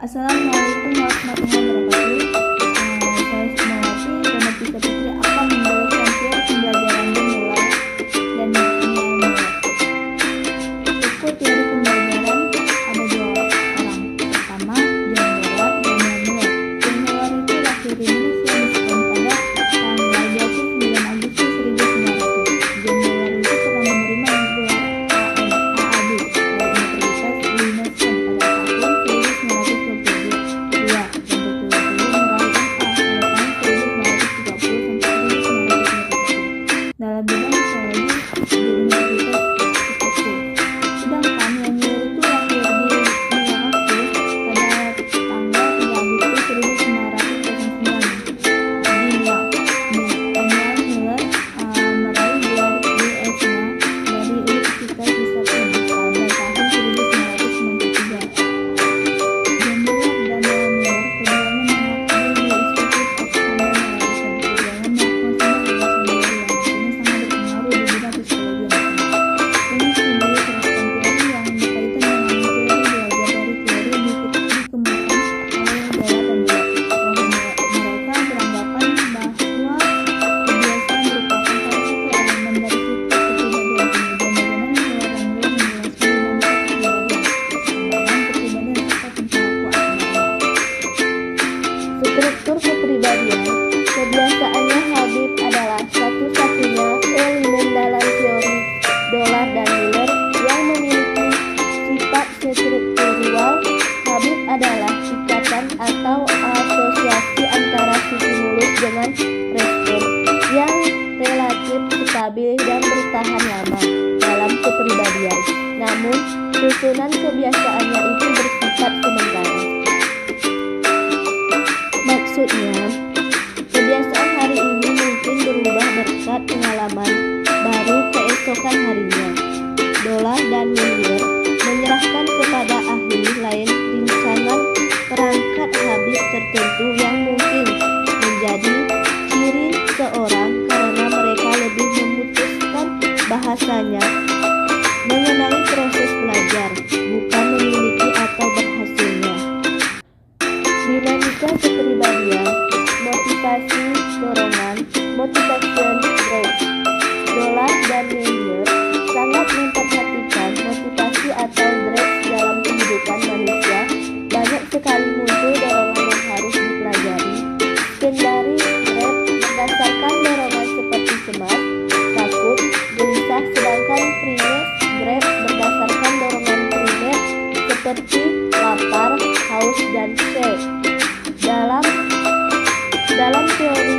Assalamualaikum warahmatullahi wabarakatuh. Saya Sukmawati dan Nafisa Fitri akan menjelaskan teori pembelajaran dimulai dan dimulai. Buku teori pembelajaran ada dua orang. Pertama, John Dewar dan Daniel. John Dewar itu lahir di Indonesia meskipun pada tanggal 29 Agustus 1900. John Dewar itu pernah menerima gelar AAD dari Universitas Lincoln pada tahun 1922 dan betul-betul meraih MA pada tahun 1930 sampai 1951 dalam bidang psikologi di Universitas Chicago. Sedangkan Daniel itu lahir di New York pada tanggal 3 Agustus 1909 di New York. Daniel Miller meraih gelar US-nya dari Universitas Wisconsin pada tahun 1993. John Dewar dan Daniel Miller keduanya mengabdi di Institute of Human Relations. Keduanya melakukan sebuah gagasan baru yang nantinya sangat berpengaruh di bidang psikologi anak-anak. Ini sendiri teruskan teori yang berkaitan dengan teori belajar dari teori yang dikemukakan oleh Dewar dan Miller, bahwa mereka beranggapan bahwa kebiasaan merupakan salah satu elemen dari struktur kepribadian. Kemudian bagaimana Dewar dan Miller menjelaskan dinamika kepribadian, perkembangan kepribadian serta tingkah laku anak-anak. Struktur kepribadian kebiasaannya Habib adalah satu-satunya elemen dalam teori Dewar dan Miller yang memiliki sifat struktural. Habib adalah ikatan atau asosiasi antara stimulus dengan respon yang relatif stabil dan bertahan lama dalam kepribadian. Namun, susunan kebiasaannya itu bersifat sementara. Maksudnya, kebiasaan hari ini mungkin berubah berkat pengalaman baru keesokan harinya. Dewar dan Miller menyerahkan kepada ahli lain rancangan perangkat Habib tertentu yang mungkin menjadi ciri seorang karena mereka lebih memutuskan bahasanya mengenai proses belajar, bukan memiliki atau berhasilnya. Dinamika kepribadian, motivasi, dorongan, motivation drive. Dewar dan Miller sangat memperhatikan motivasi atau drive dalam kehidupan manusia. Banyak sekali muncul dorongan yang harus dipelajari. Secondary drive berdasarkan dorongan seperti cemas, takut, gelisah, sedangkan primary drive berdasarkan dorongan primer seperti lapar, haus, dan shock. Dalam teori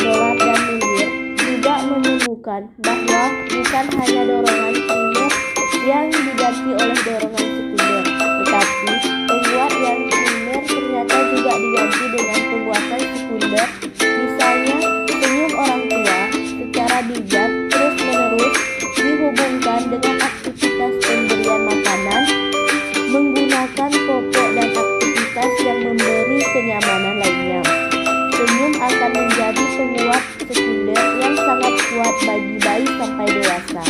Dewar dan Miller juga menemukan bahwa bukan hanya dorongan primer yang diganti oleh dorongan sekunder, tetapi penguat yang primer ternyata juga diganti dengan penguatan sekunder. Misalnya, senyum orang tua secara bijak terus-menerus dihubungkan dengan aktivitas pemberian makanan, menggunakan popok dan aktivitas yang memberi kenyamanan lainnya. Senyum akan menjadi penguat sekunder yang sangat kuat bagi bayi sampai dewasa.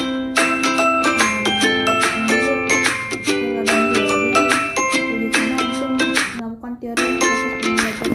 Melakukan teori proses pembelajaran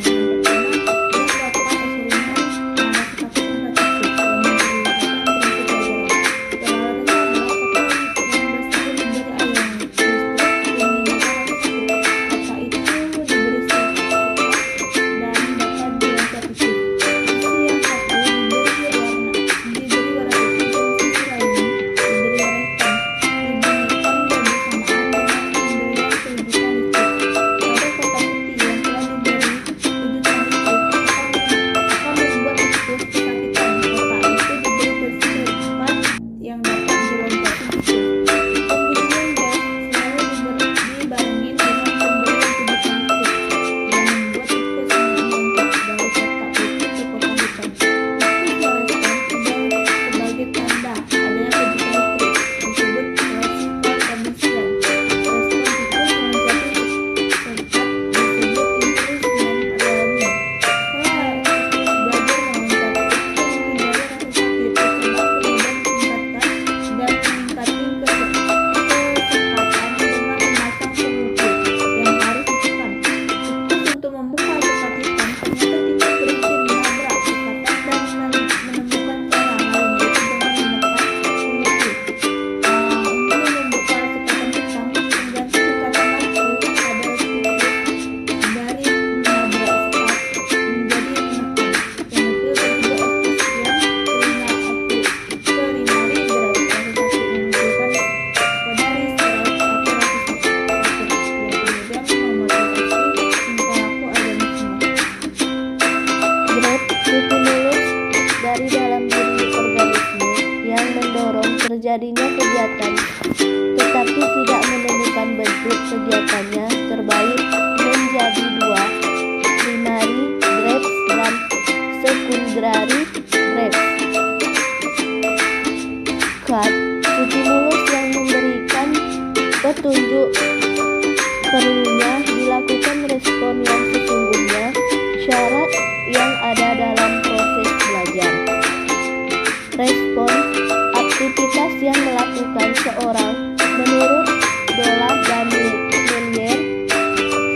melakukan respon yang sesungguhnya, syarat yang ada dalam proses belajar. Respon aktivitas yang dilakukan seorang menurut Dolan dan Meyer.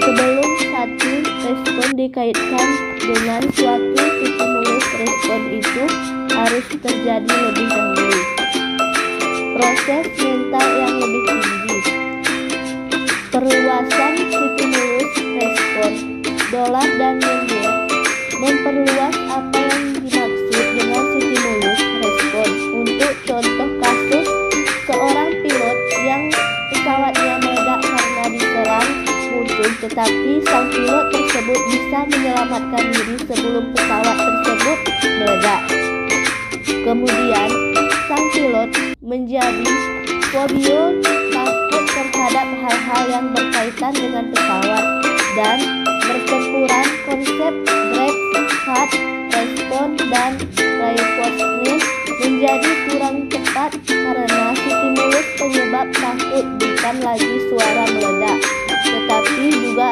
Sebelum satu respon dikaitkan dengan suatu stimulus, respon itu harus terjadi lebih dahulu. Proses mental yang lebih tinggi. Perluasan stimulus respon. Dolan dan Meyer memperluas apa yang dimaksud dengan stimulus respon. Untuk contoh kasus, seorang pilot yang pesawatnya meledak karena diserang musuh, tetapi sang pilot tersebut bisa menyelamatkan diri sebelum pesawat tersebut meledak. Kemudian, sang pilot menjadi fobia, takut terhadap hal-hal yang berkaitan dengan pesawat, dan pertempuran konsep break, cut, respon, dan reinforcement menjadi kurang tepat karena stimulus penyebab takut bukan lagi suara meledak, tetapi juga